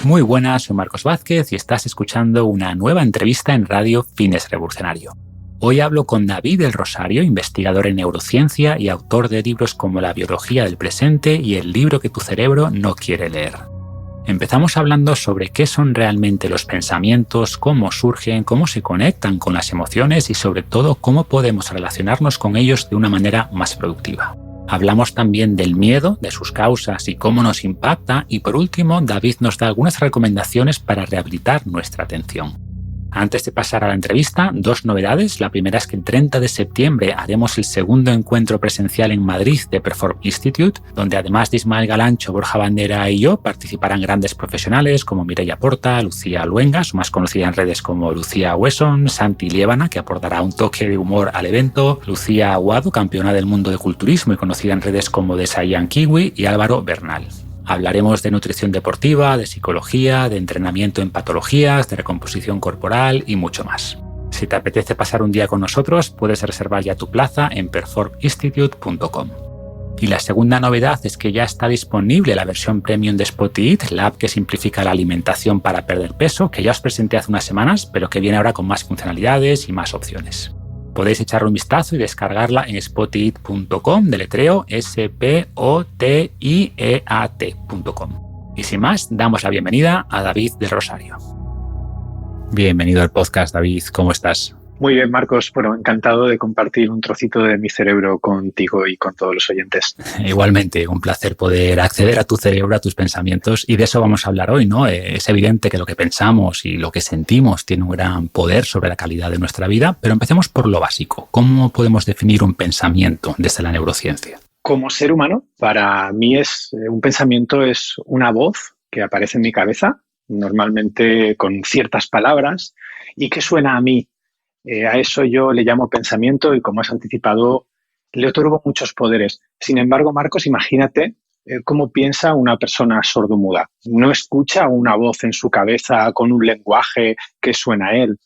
Muy buenas, soy Marcos Vázquez y estás escuchando una nueva entrevista en Radio Fitness Revolucionario. Hoy hablo con David del Rosario, investigador en neurociencia y autor de libros como La biología del presente y El libro que tu cerebro no quiere leer. Empezamos hablando sobre qué son realmente los pensamientos, cómo surgen, cómo se conectan con las emociones y sobre todo cómo podemos relacionarnos con ellos de una manera más productiva. Hablamos también del miedo, de sus causas y cómo nos impacta y por último David nos da algunas recomendaciones para rehabilitar nuestra atención. Antes de pasar a la entrevista, dos novedades. La primera es que el 30 de septiembre haremos el segundo encuentro presencial en Madrid de Perform Institute, donde además de Ismael Galancho, Borja Bandera y yo, participarán grandes profesionales como Mireia Porta, Lucía Luengas, más conocida en redes como Lucía Wesson, Santi Liébana, que aportará un toque de humor al evento, Lucía Aguado, campeona del mundo de culturismo y conocida en redes como Desayan Kiwi, y Álvaro Bernal. Hablaremos de nutrición deportiva, de psicología, de entrenamiento en patologías, de recomposición corporal y mucho más. Si te apetece pasar un día con nosotros, puedes reservar ya tu plaza en performinstitute.com. Y la segunda novedad es que ya está disponible la versión premium de SpotEat, la app que simplifica la alimentación para perder peso, que ya os presenté hace unas semanas, pero que viene ahora con más funcionalidades y más opciones. Podéis echarle un vistazo y descargarla en spoteat.com, deletreo SPOTIEAT.com. Y sin más, damos la bienvenida a David del Rosario. Bienvenido al podcast, David. ¿Cómo estás? Muy bien, Marcos. Bueno, encantado de compartir un trocito de mi cerebro contigo y con todos los oyentes. Igualmente, un placer poder acceder a tu cerebro, a tus pensamientos, y de eso vamos a hablar hoy, ¿no? Es evidente que lo que pensamos y lo que sentimos tiene un gran poder sobre la calidad de nuestra vida, pero empecemos por lo básico. ¿Cómo podemos definir un pensamiento desde la neurociencia? Como ser humano, para mí un pensamiento es una voz que aparece en mi cabeza, normalmente con ciertas palabras, y que suena a mí. A eso yo le llamo pensamiento y, como has anticipado, le otorgo muchos poderes. Sin embargo, Marcos, imagínate cómo piensa una persona sordomuda. No escucha una voz en su cabeza con un lenguaje que suena a él.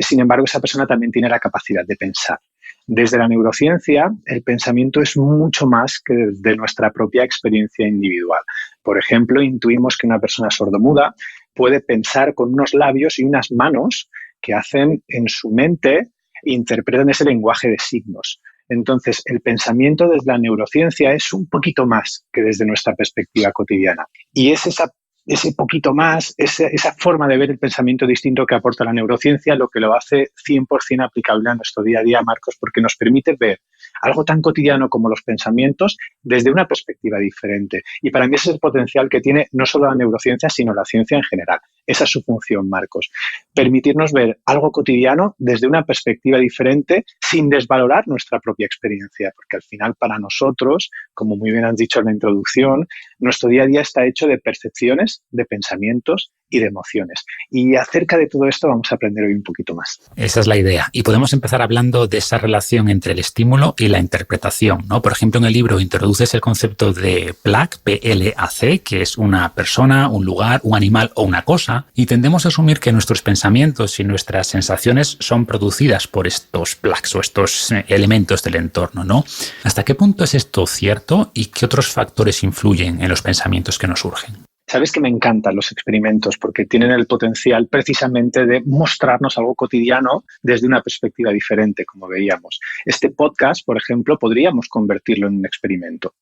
Sin embargo, esa persona también tiene la capacidad de pensar. Desde la neurociencia, el pensamiento es mucho más que de nuestra propia experiencia individual. Por ejemplo, intuimos que una persona sordomuda puede pensar con unos labios y unas manos que hacen en su mente, interpretan ese lenguaje de signos. Entonces, el pensamiento desde la neurociencia es un poquito más que desde nuestra perspectiva cotidiana. Y es ese poquito más, esa forma de ver el pensamiento distinto que aporta la neurociencia, lo que lo hace 100% aplicable a nuestro día a día, Marcos, porque nos permite ver algo tan cotidiano como los pensamientos desde una perspectiva diferente. Y para mí ese es el potencial que tiene no solo la neurociencia, sino la ciencia en general. Esa es su función, Marcos. Permitirnos ver algo cotidiano desde una perspectiva diferente sin desvalorar nuestra propia experiencia, porque al final para nosotros, como muy bien has dicho en la introducción, nuestro día a día está hecho de percepciones, de pensamientos y de emociones. Y acerca de todo esto vamos a aprender hoy un poquito más. Esa es la idea. Y podemos empezar hablando de esa relación entre el estímulo y la interpretación, ¿no? Por ejemplo, en el libro introduces el concepto de PLAC, P-L-A-C, que es una persona, un lugar, un animal o una cosa, y tendemos a asumir que nuestros pensamientos y nuestras sensaciones son producidas por estos PLACs o estos elementos del entorno, ¿no? ¿Hasta qué punto es esto cierto y qué otros factores influyen en los pensamientos que nos surgen? Sabes que me encantan los experimentos porque tienen el potencial precisamente de mostrarnos algo cotidiano desde una perspectiva diferente, como veíamos. Este podcast, por ejemplo, podríamos convertirlo en un experimento.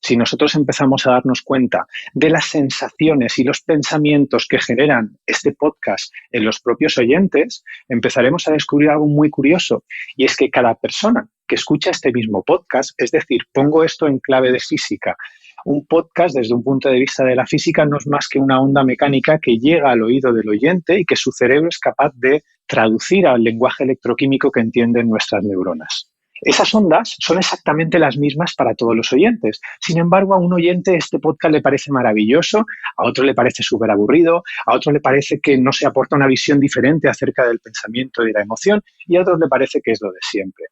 Si nosotros empezamos a darnos cuenta de las sensaciones y los pensamientos que generan este podcast en los propios oyentes, empezaremos a descubrir algo muy curioso, y es que cada persona que escucha este mismo podcast, es decir, pongo esto en clave de física, un podcast desde un punto de vista de la física no es más que una onda mecánica que llega al oído del oyente y que su cerebro es capaz de traducir al lenguaje electroquímico que entienden nuestras neuronas. Esas ondas son exactamente las mismas para todos los oyentes. Sin embargo, a un oyente este podcast le parece maravilloso, a otro le parece súper aburrido, a otro le parece que no se aporta una visión diferente acerca del pensamiento y de la emoción, y a otros le parece que es lo de siempre.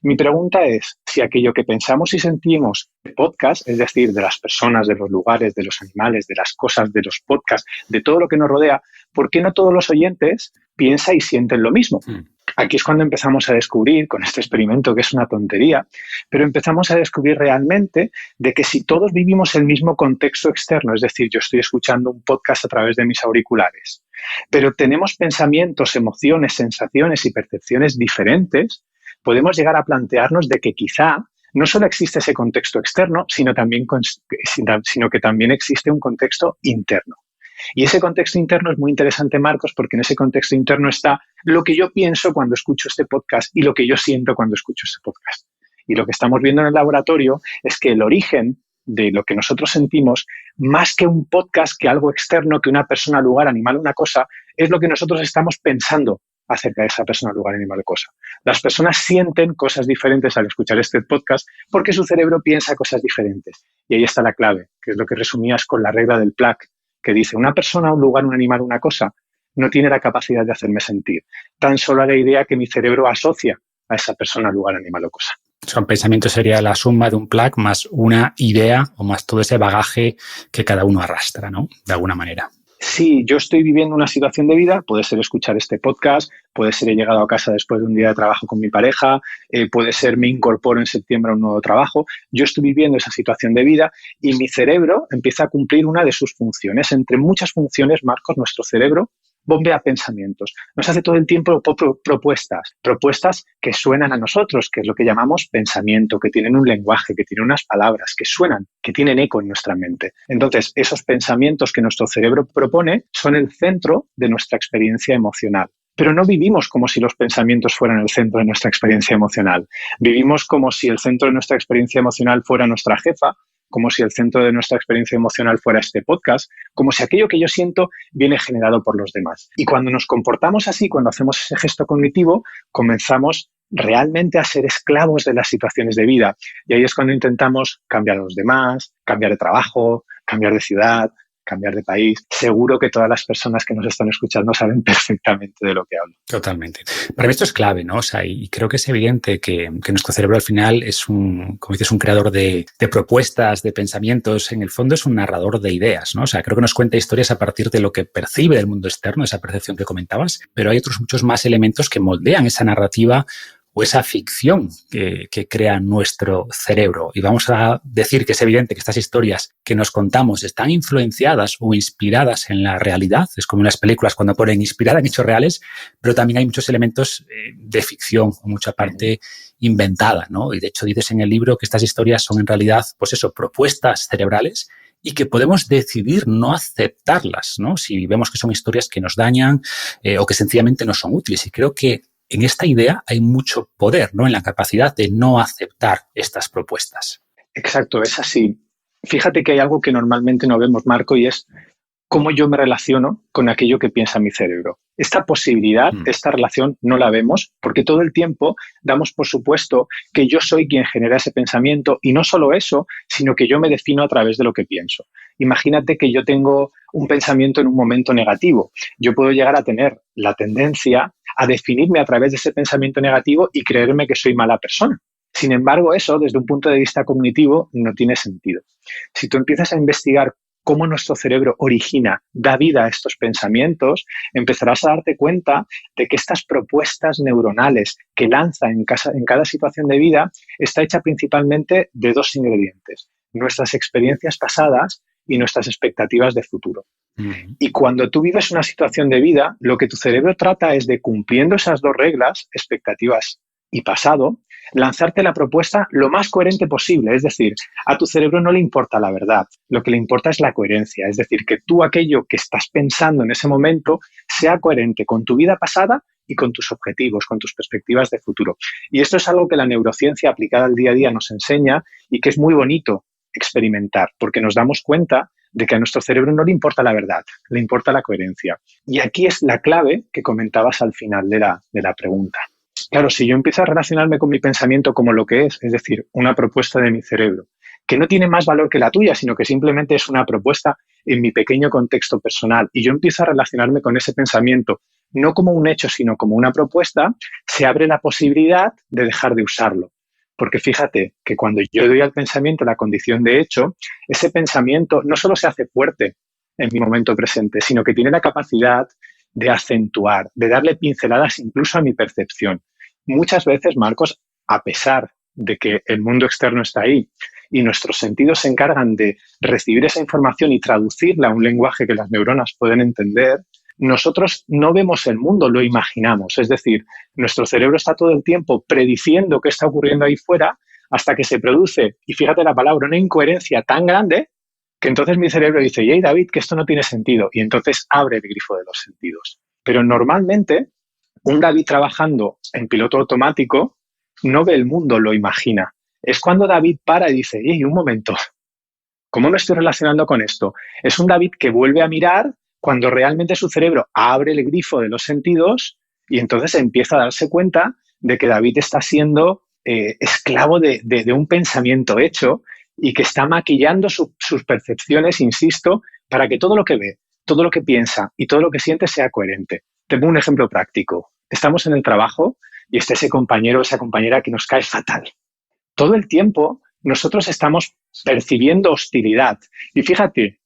Mi pregunta es si aquello que pensamos y sentimos de podcast, es decir, de las personas, de los lugares, de los animales, de las cosas, de los podcasts, de todo lo que nos rodea, ¿por qué no todos los oyentes piensan y sienten lo mismo? Aquí es cuando empezamos a descubrir, con este experimento que es una tontería, pero empezamos a descubrir realmente de que si todos vivimos el mismo contexto externo, es decir, yo estoy escuchando un podcast a través de mis auriculares, pero tenemos pensamientos, emociones, sensaciones y percepciones diferentes, podemos llegar a plantearnos de que quizá no solo existe ese contexto externo, sino que también existe un contexto interno. Y ese contexto interno es muy interesante, Marcos, porque en ese contexto interno está lo que yo pienso cuando escucho este podcast y lo que yo siento cuando escucho este podcast. Y lo que estamos viendo en el laboratorio es que el origen de lo que nosotros sentimos, más que un podcast, que algo externo, que una persona, lugar, animal, una cosa, es lo que nosotros estamos pensando acerca de esa persona, lugar, animal o cosa. Las personas sienten cosas diferentes al escuchar este podcast porque su cerebro piensa cosas diferentes. Y ahí está la clave, que es lo que resumías con la regla del PLAC, que dice una persona, un lugar, un animal, una cosa, no tiene la capacidad de hacerme sentir. Tan solo a la idea que mi cerebro asocia a esa persona, lugar, animal o cosa. Un pensamiento sería la suma de un PLAC más una idea o más todo ese bagaje que cada uno arrastra, ¿no? De alguna manera. Sí, yo estoy viviendo una situación de vida, puede ser escuchar este podcast, puede ser he llegado a casa después de un día de trabajo con mi pareja, puede ser me incorporo en septiembre a un nuevo trabajo. Yo estoy viviendo esa situación de vida y mi cerebro empieza a cumplir una de sus funciones. Entre muchas funciones, Marcos, nuestro cerebro bombea pensamientos. Nos hace todo el tiempo propuestas que suenan a nosotros, que es lo que llamamos pensamiento, que tienen un lenguaje, que tienen unas palabras, que suenan, que tienen eco en nuestra mente. Entonces, esos pensamientos que nuestro cerebro propone son el centro de nuestra experiencia emocional. Pero no vivimos como si los pensamientos fueran el centro de nuestra experiencia emocional. Vivimos como si el centro de nuestra experiencia emocional fuera nuestra jefa, como si el centro de nuestra experiencia emocional fuera este podcast, como si aquello que yo siento viene generado por los demás. Y cuando nos comportamos así, cuando hacemos ese gesto cognitivo, comenzamos realmente a ser esclavos de las situaciones de vida. Y ahí es cuando intentamos cambiar a los demás, cambiar de trabajo, cambiar de ciudad, cambiar de país. Seguro que todas las personas que nos están escuchando saben perfectamente de lo que hablo. Totalmente. Para mí esto es clave, ¿no? O sea, y creo que es evidente que nuestro cerebro al final es como dices, un creador de propuestas, de pensamientos. En el fondo es un narrador de ideas, ¿no? O sea, creo que nos cuenta historias a partir de lo que percibe del mundo externo, esa percepción que comentabas, pero hay otros muchos más elementos que moldean esa narrativa o esa ficción que crea nuestro cerebro. Y vamos a decir que es evidente que estas historias que nos contamos están influenciadas o inspiradas en la realidad. Es como en las películas cuando ponen inspirada en hechos reales, pero también hay muchos elementos de ficción o mucha parte inventada, ¿no? Y de hecho dices en el libro que estas historias son en realidad, pues eso, propuestas cerebrales y que podemos decidir no aceptarlas, ¿no? Si vemos que son historias que nos dañan o que sencillamente no son útiles. Y creo que en esta idea hay mucho poder, ¿no? En la capacidad de no aceptar estas propuestas. Exacto, es así. Fíjate que hay algo que normalmente no vemos, Marco, y es cómo yo me relaciono con aquello que piensa mi cerebro. Esta posibilidad, esta relación no la vemos porque todo el tiempo damos por supuesto que yo soy quien genera ese pensamiento y no solo eso, sino que yo me defino a través de lo que pienso. Imagínate que yo tengo un pensamiento en un momento negativo. Yo puedo llegar a tener la tendencia a definirme a través de ese pensamiento negativo y creerme que soy mala persona. Sin embargo, eso, desde un punto de vista cognitivo, no tiene sentido. Si tú empiezas a investigar cómo nuestro cerebro origina, da vida a estos pensamientos, empezarás a darte cuenta de que estas propuestas neuronales que lanza en cada situación de vida está hecha principalmente de dos ingredientes: nuestras experiencias pasadas y nuestras expectativas de futuro. Y cuando tú vives una situación de vida, lo que tu cerebro trata es de, cumpliendo esas dos reglas, expectativas y pasado, lanzarte la propuesta lo más coherente posible. Es decir, a tu cerebro no le importa la verdad, lo que le importa es la coherencia. Es decir, que tú aquello que estás pensando en ese momento sea coherente con tu vida pasada y con tus objetivos, con tus perspectivas de futuro. Y esto es algo que la neurociencia aplicada al día a día nos enseña y que es muy bonito experimentar, porque nos damos cuenta de que a nuestro cerebro no le importa la verdad, le importa la coherencia. Y aquí es la clave que comentabas al final de la pregunta. Claro, si yo empiezo a relacionarme con mi pensamiento como lo que es decir, una propuesta de mi cerebro, que no tiene más valor que la tuya, sino que simplemente es una propuesta en mi pequeño contexto personal, y yo empiezo a relacionarme con ese pensamiento no como un hecho, sino como una propuesta, se abre la posibilidad de dejar de usarlo. Porque fíjate que cuando yo doy al pensamiento la condición de hecho, ese pensamiento no solo se hace fuerte en mi momento presente, sino que tiene la capacidad de acentuar, de darle pinceladas incluso a mi percepción. Muchas veces, Marcos, a pesar de que el mundo externo está ahí y nuestros sentidos se encargan de recibir esa información y traducirla a un lenguaje que las neuronas pueden entender, nosotros no vemos el mundo, lo imaginamos. Es decir, nuestro cerebro está todo el tiempo prediciendo qué está ocurriendo ahí fuera hasta que se produce, y fíjate la palabra, una incoherencia tan grande que entonces mi cerebro dice, hey David, que esto no tiene sentido, y entonces abre el grifo de los sentidos. Pero normalmente un David trabajando en piloto automático no ve el mundo, lo imagina. Es cuando David para y dice, hey, un momento, ¿cómo me estoy relacionando con esto? Es un David que vuelve a mirar cuando realmente su cerebro abre el grifo de los sentidos y entonces empieza a darse cuenta de que David está siendo esclavo de un pensamiento hecho y que está maquillando sus percepciones, insisto, para que todo lo que ve, todo lo que piensa y todo lo que siente sea coherente. Te pongo un ejemplo práctico. Estamos en el trabajo y está ese compañero o esa compañera que nos cae fatal. Todo el tiempo nosotros estamos percibiendo hostilidad. Y fíjate,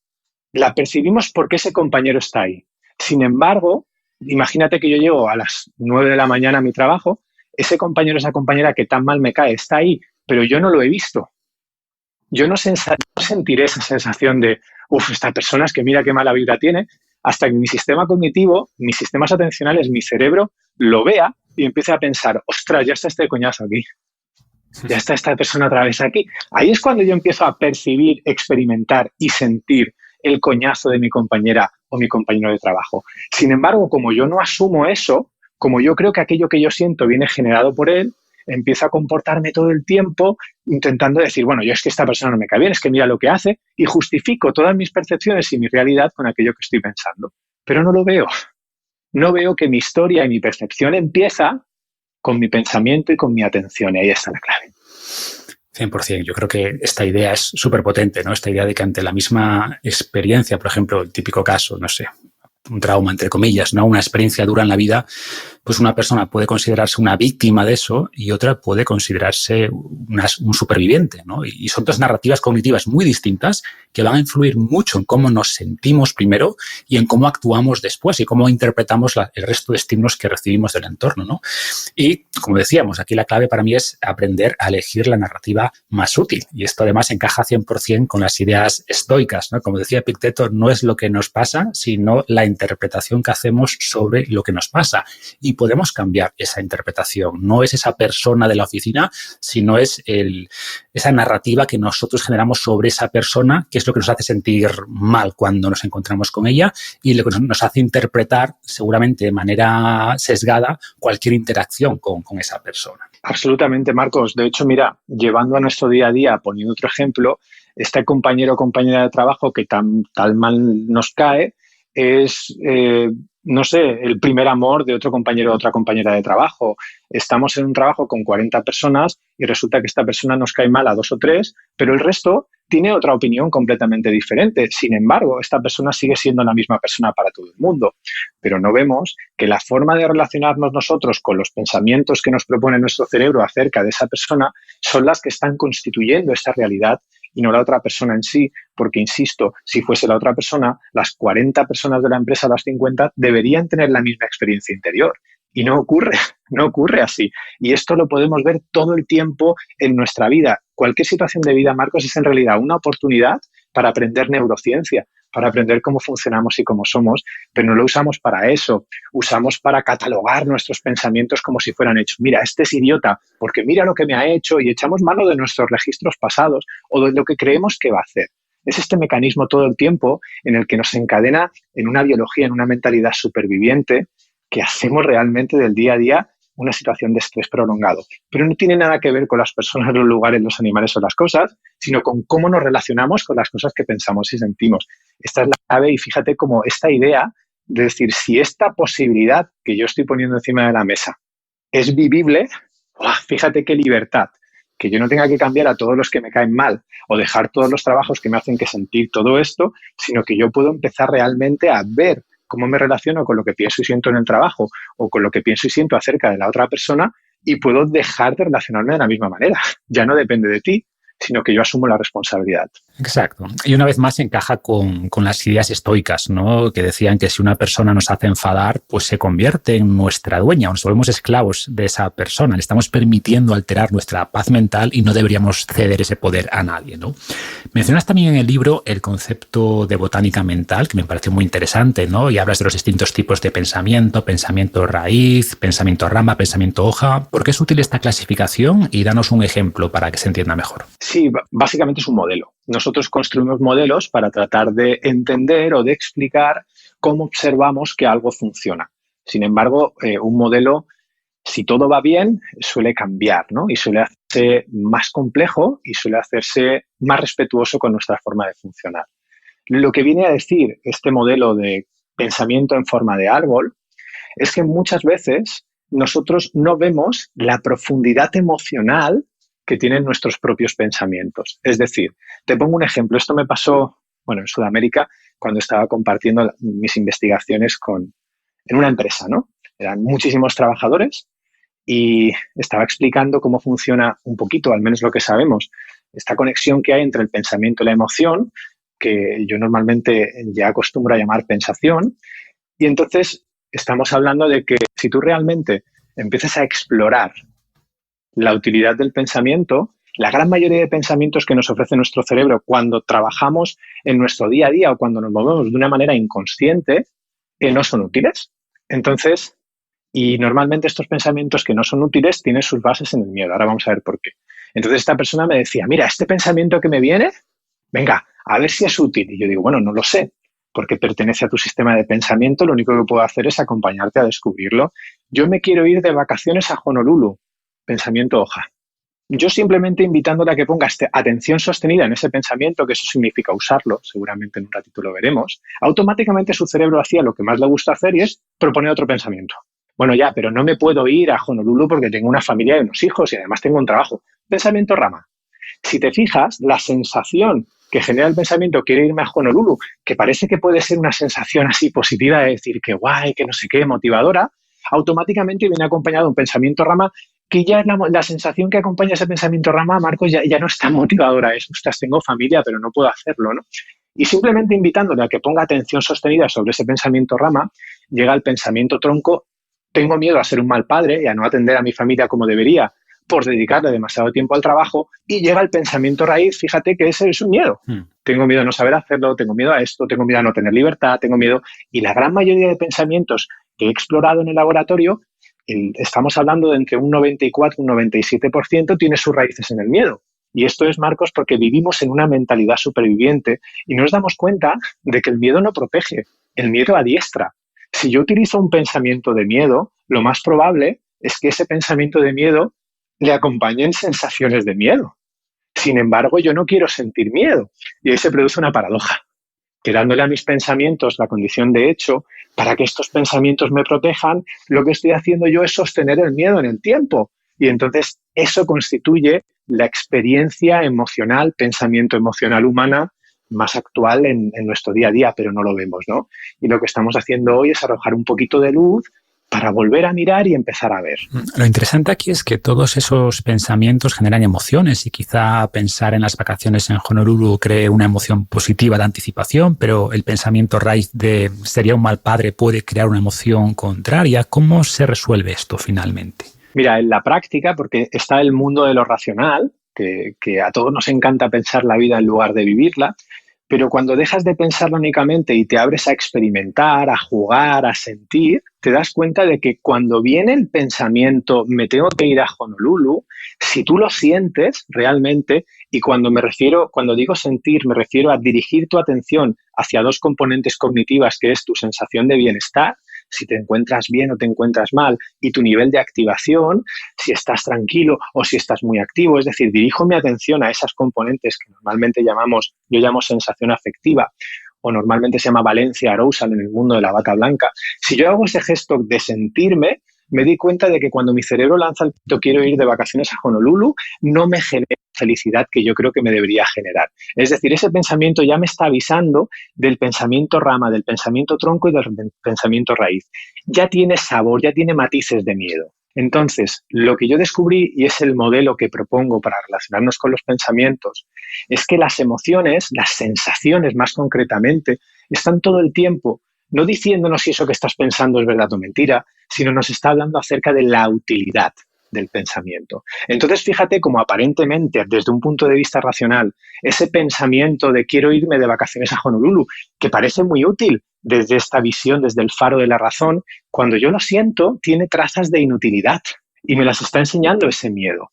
la percibimos porque ese compañero está ahí. Sin embargo, imagínate que yo llego a las 9 de la mañana a mi trabajo, ese compañero o esa compañera que tan mal me cae está ahí, pero yo no lo he visto. Yo no sentiré esa sensación de, esta persona es que mira qué mala vibra tiene, hasta que mi sistema cognitivo, mis sistemas atencionales, mi cerebro, lo vea y empiece a pensar, ostras, ya está este coñazo aquí. Ya está esta persona otra vez aquí. Ahí es cuando yo empiezo a percibir, experimentar y sentir el coñazo de mi compañera o mi compañero de trabajo. Sin embargo, como yo no asumo eso, como yo creo que aquello que yo siento viene generado por él, empiezo a comportarme todo el tiempo intentando decir, bueno, yo es que esta persona no me cae bien, es que mira lo que hace, y justifico todas mis percepciones y mi realidad con aquello que estoy pensando. Pero no lo veo. No veo que mi historia y mi percepción empieza con mi pensamiento y con mi atención, y ahí está la clave. 100%. Yo creo que esta idea es súper potente, ¿no? Esta idea de que ante la misma experiencia, por ejemplo, el típico caso, no sé, un trauma, entre comillas, ¿no? Una experiencia dura en la vida, pues una persona puede considerarse una víctima de eso y otra puede considerarse un superviviente, ¿no? Y son dos narrativas cognitivas muy distintas que van a influir mucho en cómo nos sentimos primero y en cómo actuamos después y cómo interpretamos el resto de estímulos que recibimos del entorno, ¿no? Y, como decíamos, aquí la clave para mí es aprender a elegir la narrativa más útil. Y esto además encaja 100% con las ideas estoicas, ¿no? Como decía Epicteto, no es lo que nos pasa, sino la interpretación que hacemos sobre lo que nos pasa. Y podemos cambiar esa interpretación. No es esa persona de la oficina, sino es esa narrativa que nosotros generamos sobre esa persona, que es lo que nos hace sentir mal cuando nos encontramos con ella y lo que nos hace interpretar seguramente de manera sesgada cualquier interacción con esa persona. Absolutamente, Marcos. De hecho, mira, llevando a nuestro día a día, poniendo otro ejemplo, este compañero o compañera de trabajo que tal mal nos cae es, no sé, el primer amor de otro compañero o otra compañera de trabajo. Estamos en un trabajo con 40 personas y resulta que esta persona nos cae mal a 2 o 3, pero el resto tiene otra opinión completamente diferente. Sin embargo, esta persona sigue siendo la misma persona para todo el mundo. Pero no vemos que la forma de relacionarnos nosotros con los pensamientos que nos propone nuestro cerebro acerca de esa persona son las que están constituyendo esta realidad y no la otra persona en sí, porque, insisto, si fuese la otra persona, las 40 personas de la empresa, las 50, deberían tener la misma experiencia interior. Y no ocurre así. Y esto lo podemos ver todo el tiempo en nuestra vida. Cualquier situación de vida, Marcos, es en realidad una oportunidad para aprender neurociencia, para aprender cómo funcionamos y cómo somos, pero no lo usamos para eso. Usamos para catalogar nuestros pensamientos como si fueran hechos. Mira, este es idiota, porque mira lo que me ha hecho, y echamos mano de nuestros registros pasados o de lo que creemos que va a hacer. Es este mecanismo todo el tiempo en el que nos encadena en una biología, en una mentalidad superviviente, que hacemos realmente del día a día una situación de estrés prolongado. Pero no tiene nada que ver con las personas, los lugares, los animales o las cosas, sino con cómo nos relacionamos con las cosas que pensamos y sentimos. Esta es la clave, y fíjate cómo esta idea de decir, si esta posibilidad que yo estoy poniendo encima de la mesa es vivible, fíjate qué libertad. Que yo no tenga que cambiar a todos los que me caen mal o dejar todos los trabajos que me hacen que sentir todo esto, sino que yo puedo empezar realmente a ver cómo me relaciono con lo que pienso y siento en el trabajo o con lo que pienso y siento acerca de la otra persona, y puedo dejar de relacionarme de la misma manera. Ya no depende de ti, sino que yo asumo la responsabilidad. Exacto. Y una vez más encaja con las ideas estoicas, ¿no? Que decían que si una persona nos hace enfadar, pues se convierte en nuestra dueña, o nos volvemos esclavos de esa persona. Le estamos permitiendo alterar nuestra paz mental y no deberíamos ceder ese poder a nadie, ¿no? Mencionas también en el libro el concepto de botánica mental, que me pareció muy interesante, ¿no? Y hablas de los distintos tipos de pensamiento, pensamiento raíz, pensamiento rama, pensamiento hoja. ¿Por qué es útil esta clasificación? Y danos un ejemplo para que se entienda mejor. Sí, básicamente es un modelo. Nosotros construimos modelos para tratar de entender o de explicar cómo observamos que algo funciona. Sin embargo, un modelo, si todo va bien, suele cambiar, ¿no? Y suele hacerse más complejo y suele hacerse más respetuoso con nuestra forma de funcionar. Lo que viene a decir este modelo de pensamiento en forma de árbol es que muchas veces nosotros no vemos la profundidad emocional que tienen nuestros propios pensamientos. Es decir, te pongo un ejemplo. Esto me pasó, en Sudamérica, cuando estaba compartiendo mis investigaciones en una empresa, ¿no? Eran muchísimos trabajadores y estaba explicando cómo funciona un poquito, al menos lo que sabemos, esta conexión que hay entre el pensamiento y la emoción, que yo normalmente ya acostumbro a llamar pensación. Y entonces estamos hablando de que si tú realmente empiezas a explorar la utilidad del pensamiento, la gran mayoría de pensamientos que nos ofrece nuestro cerebro cuando trabajamos en nuestro día a día o cuando nos movemos de una manera inconsciente, no son útiles. Entonces, y normalmente estos pensamientos que no son útiles tienen sus bases en el miedo. Ahora vamos a ver por qué. Entonces esta persona me decía, mira, este pensamiento que me viene, venga, a ver si es útil. Y yo digo, bueno, no lo sé, porque pertenece a tu sistema de pensamiento, lo único que puedo hacer es acompañarte a descubrirlo. Yo me quiero ir de vacaciones a Honolulu, pensamiento hoja. Yo simplemente invitándole a que ponga atención sostenida en ese pensamiento, que eso significa usarlo, seguramente en un ratito lo veremos, automáticamente su cerebro hacía lo que más le gusta hacer y es proponer otro pensamiento. Bueno, ya, pero no me puedo ir a Honolulu porque tengo una familia y unos hijos y además tengo un trabajo. Pensamiento rama. Si te fijas, la sensación que genera el pensamiento quiere irme a Honolulu, que parece que puede ser una sensación así positiva de decir que guay, que no sé qué, motivadora, automáticamente viene acompañado de un pensamiento rama que ya es la sensación que acompaña ese pensamiento rama, Marcos, ya no es tan motivadora, es, ostras, tengo familia, pero no puedo hacerlo, ¿no? Y simplemente invitándole a que ponga atención sostenida sobre ese pensamiento rama, llega el pensamiento tronco, tengo miedo a ser un mal padre y a no atender a mi familia como debería por dedicarle demasiado tiempo al trabajo, y llega el pensamiento raíz, fíjate que ese es un miedo. Tengo miedo a no saber hacerlo, tengo miedo a esto, tengo miedo a no tener libertad, tengo miedo. Y la gran mayoría de pensamientos que he explorado en el laboratorio, estamos hablando de entre un 94 y un 97% tiene sus raíces en el miedo. Y esto es, Marcos, porque vivimos en una mentalidad superviviente y nos damos cuenta de que el miedo no protege, el miedo adiestra. Si yo utilizo un pensamiento de miedo, lo más probable es que ese pensamiento de miedo le acompañen sensaciones de miedo. Sin embargo, yo no quiero sentir miedo. Y ahí se produce una paradoja, que dándole a mis pensamientos la condición de hecho, para que estos pensamientos me protejan, lo que estoy haciendo yo es sostener el miedo en el tiempo. Y entonces eso constituye la experiencia emocional, pensamiento emocional humana más actual en nuestro día a día, pero no lo vemos, ¿no? Y lo que estamos haciendo hoy es arrojar un poquito de luz para volver a mirar y empezar a ver. Lo interesante aquí es que todos esos pensamientos generan emociones y quizá pensar en las vacaciones en Honolulu cree una emoción positiva de anticipación, pero el pensamiento raíz de sería un mal padre puede crear una emoción contraria. ¿Cómo se resuelve esto finalmente? Mira, en la práctica, porque está el mundo de lo racional, que a todos nos encanta pensar la vida en lugar de vivirla, pero cuando dejas de pensarlo únicamente y te abres a experimentar, a jugar, a sentir, te das cuenta de que cuando viene el pensamiento, me tengo que ir a Honolulu, si tú lo sientes realmente, y cuando digo sentir, me refiero a dirigir tu atención hacia dos componentes cognitivas, que es tu sensación de bienestar, si te encuentras bien o te encuentras mal, y tu nivel de activación, si estás tranquilo o si estás muy activo. Es decir, dirijo mi atención a esas componentes que normalmente yo llamo sensación afectiva, o normalmente se llama valencia arousal en el mundo de la bata blanca. Si yo hago ese gesto de sentirme, me di cuenta de que cuando mi cerebro lanza el quiero ir de vacaciones a Honolulu, no me genera felicidad que yo creo que me debería generar. Es decir, ese pensamiento ya me está avisando del pensamiento rama, del pensamiento tronco y del pensamiento raíz. Ya tiene sabor, ya tiene matices de miedo. Entonces, lo que yo descubrí, y es el modelo que propongo para relacionarnos con los pensamientos, es que las emociones, las sensaciones más concretamente, están todo el tiempo no diciéndonos si eso que estás pensando es verdad o mentira, sino nos está hablando acerca de la utilidad del pensamiento. Entonces, fíjate cómo aparentemente, desde un punto de vista racional, ese pensamiento de quiero irme de vacaciones a Honolulu, que parece muy útil desde esta visión, desde el faro de la razón, cuando yo lo siento, tiene trazas de inutilidad y me las está enseñando ese miedo.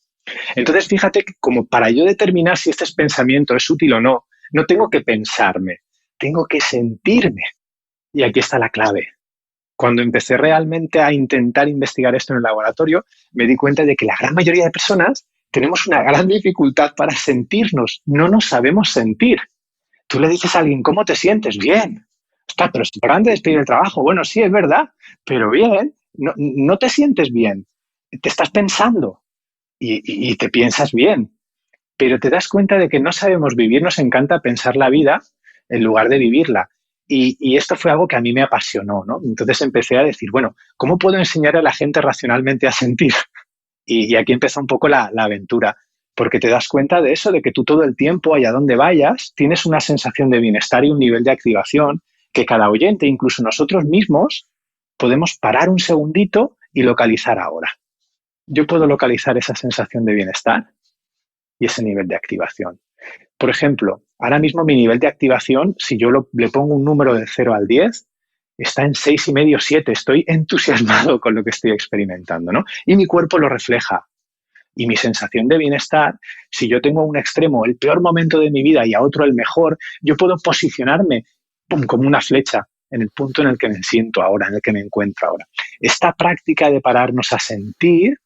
Entonces, fíjate que como para yo determinar si este pensamiento es útil o no, no tengo que pensarme, tengo que sentirme. Y aquí está la clave. Cuando empecé realmente a intentar investigar esto en el laboratorio, me di cuenta de que la gran mayoría de personas tenemos una gran dificultad para sentirnos. No nos sabemos sentir. Tú le dices a alguien, ¿cómo te sientes? Bien. Está, pero si te acaban de despedir el trabajo. Bueno, sí, es verdad, pero bien. No te sientes bien. Te estás pensando y te piensas bien. Pero te das cuenta de que no sabemos vivir. Nos encanta pensar la vida en lugar de vivirla. Y esto fue algo que a mí me apasionó, ¿no? Entonces empecé a decir, bueno, ¿cómo puedo enseñar a la gente racionalmente a sentir? Y aquí empezó un poco la aventura, porque te das cuenta de eso, de que tú todo el tiempo, allá donde vayas, tienes una sensación de bienestar y un nivel de activación que cada oyente, incluso nosotros mismos, podemos parar un segundito y localizar ahora. Yo puedo localizar esa sensación de bienestar y ese nivel de activación. Por ejemplo, ahora mismo mi nivel de activación, si yo le pongo un número de 0 al 10, está en 6,5, 7. Estoy entusiasmado con lo que estoy experimentando, ¿no? Y mi cuerpo lo refleja. Y mi sensación de bienestar, si yo tengo a un extremo el peor momento de mi vida y a otro el mejor, yo puedo posicionarme como una flecha en el punto en el que me siento ahora, en el que me encuentro ahora. Esta práctica de pararnos a sentir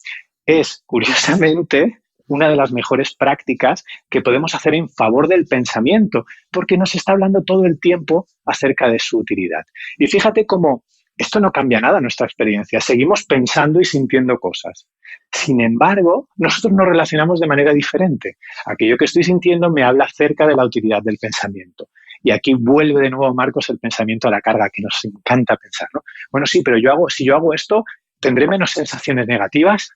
es, curiosamente, una de las mejores prácticas que podemos hacer en favor del pensamiento, porque nos está hablando todo el tiempo acerca de su utilidad. Y fíjate cómo esto no cambia nada en nuestra experiencia, seguimos pensando y sintiendo cosas. Sin embargo, nosotros nos relacionamos de manera diferente. Aquello que estoy sintiendo me habla acerca de la utilidad del pensamiento. Y aquí vuelve de nuevo, Marcos, el pensamiento a la carga, que nos encanta pensar, ¿no? Bueno, sí, pero si yo hago esto, ¿tendré menos sensaciones negativas?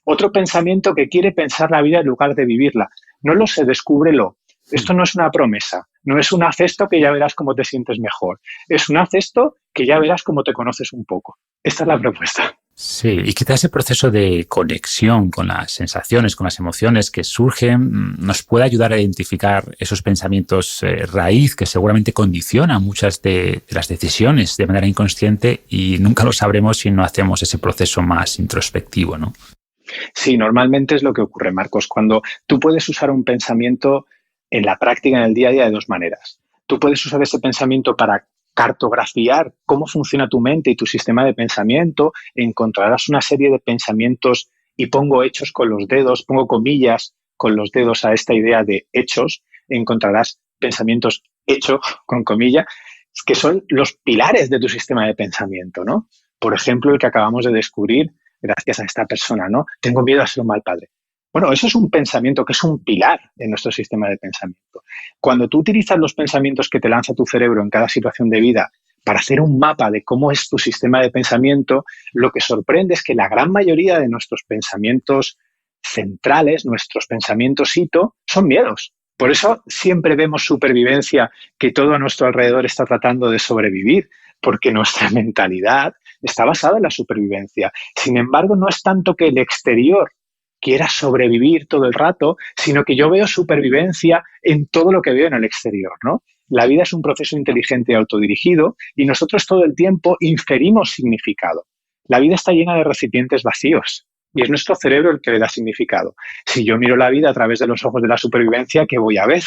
Otro pensamiento que quiere pensar la vida en lugar de vivirla. No lo sé, descúbrelo. Esto no es una promesa, no es un haz esto que ya verás cómo te sientes mejor. Es un haz esto que ya verás cómo te conoces un poco. Esta es la propuesta. Sí, y quizás ese proceso de conexión con las sensaciones, con las emociones que surgen, nos puede ayudar a identificar esos pensamientos raíz que seguramente condicionan muchas de las decisiones de manera inconsciente y nunca lo sabremos si no hacemos ese proceso más introspectivo, ¿no? Sí, normalmente es lo que ocurre, Marcos, cuando tú puedes usar un pensamiento en la práctica, en el día a día, de dos maneras. Tú puedes usar ese pensamiento para cartografiar cómo funciona tu mente y tu sistema de pensamiento, encontrarás una serie de pensamientos y pongo hechos con los dedos, pongo comillas con los dedos a esta idea de hechos, encontrarás pensamientos hechos con comillas, que son los pilares de tu sistema de pensamiento, ¿no? Por ejemplo, el que acabamos de descubrir gracias a esta persona, ¿no? Tengo miedo a ser un mal padre. Bueno, eso es un pensamiento que es un pilar en nuestro sistema de pensamiento. Cuando tú utilizas los pensamientos que te lanza tu cerebro en cada situación de vida para hacer un mapa de cómo es tu sistema de pensamiento, lo que sorprende es que la gran mayoría de nuestros pensamientos centrales, nuestros pensamientos hito, son miedos. Por eso siempre vemos supervivencia, que todo a nuestro alrededor está tratando de sobrevivir, porque nuestra mentalidad está basada en la supervivencia. Sin embargo, no es tanto que el exterior quiera sobrevivir todo el rato, sino que yo veo supervivencia en todo lo que veo en el exterior, ¿no? La vida es un proceso inteligente y autodirigido y nosotros todo el tiempo inferimos significado. La vida está llena de recipientes vacíos y es nuestro cerebro el que le da significado. Si yo miro la vida a través de los ojos de la supervivencia, ¿qué voy a ver?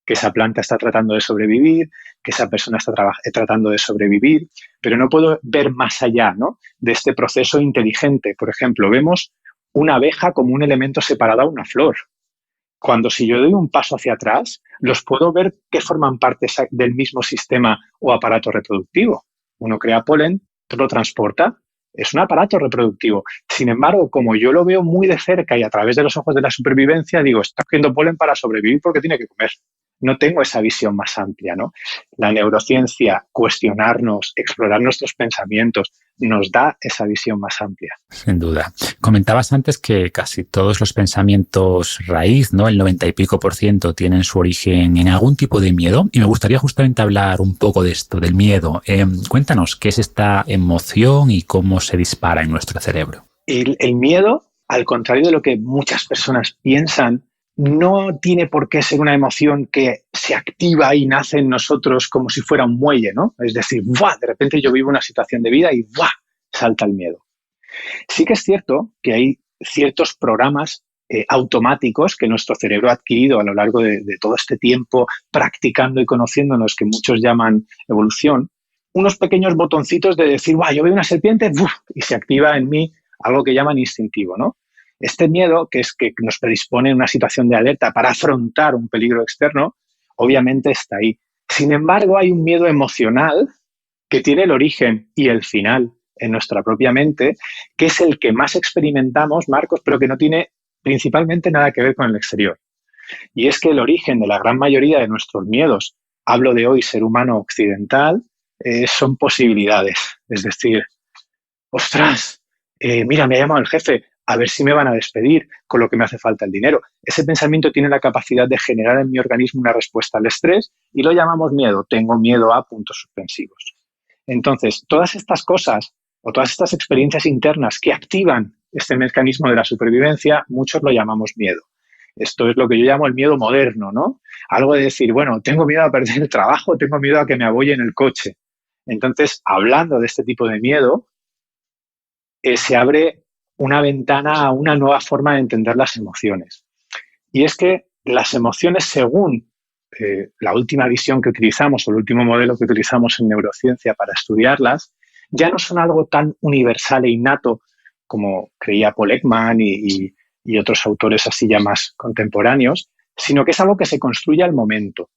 Que esa planta está tratando de sobrevivir, que esa persona está tratando de sobrevivir, pero no puedo ver más allá, ¿no?, de este proceso inteligente. Por ejemplo, vemos una abeja como un elemento separado a una flor. Cuando si yo doy un paso hacia atrás, los puedo ver que forman parte del mismo sistema o aparato reproductivo. Uno crea polen, otro lo transporta, es un aparato reproductivo. Sin embargo, como yo lo veo muy de cerca y a través de los ojos de la supervivencia, digo, está cogiendo polen para sobrevivir porque tiene que comer. no tengo esa visión más amplia, ¿no? La neurociencia, cuestionarnos, explorar nuestros pensamientos, nos da esa visión más amplia. Sin duda. Comentabas antes que casi todos los pensamientos raíz, ¿no? El 90 y pico %, tienen su origen en algún tipo de miedo. Y me gustaría justamente hablar un poco de esto, del miedo. Cuéntanos, ¿qué es esta emoción y cómo se dispara en nuestro cerebro? El miedo, al contrario de lo que muchas personas piensan, no tiene por qué ser una emoción que se activa y nace en nosotros como si fuera un muelle, ¿no? Es decir, ¡buah! De repente yo vivo una situación de vida y ¡buah! Salta el miedo. Sí que es cierto que hay ciertos programas automáticos que nuestro cerebro ha adquirido a lo largo de todo este tiempo practicando y conociéndonos, que muchos llaman evolución, unos pequeños botoncitos de decir, ¡buah! Yo veo una serpiente ¡buf! Y se activa en mí algo que llaman instintivo, ¿no? Este miedo, que es que nos predispone en una situación de alerta para afrontar un peligro externo, obviamente está ahí. Sin embargo, hay un miedo emocional que tiene el origen y el final en nuestra propia mente, que es el que más experimentamos, Marcos, pero que no tiene principalmente nada que ver con el exterior. Y es que el origen de la gran mayoría de nuestros miedos, hablo de hoy ser humano occidental, son posibilidades. Es decir, ostras, mira, me ha llamado el jefe, a ver si me van a despedir, con lo que me hace falta el dinero. Ese pensamiento tiene la capacidad de generar en mi organismo una respuesta al estrés y lo llamamos miedo. Tengo miedo a puntos suspensivos. Entonces, todas estas cosas o todas estas experiencias internas que activan este mecanismo de la supervivencia, muchos lo llamamos miedo. Esto es lo que yo llamo el miedo moderno, ¿no? Algo de decir, bueno, tengo miedo a perder el trabajo, tengo miedo a que me abollen el coche. Entonces, hablando de este tipo de miedo, se abre una ventana a una nueva forma de entender las emociones. Y es que las emociones, según la última visión que utilizamos o el último modelo que utilizamos en neurociencia para estudiarlas, ya no son algo tan universal e innato como creía Paul Ekman y otros autores así ya más contemporáneos, sino que es algo que se construye al momento.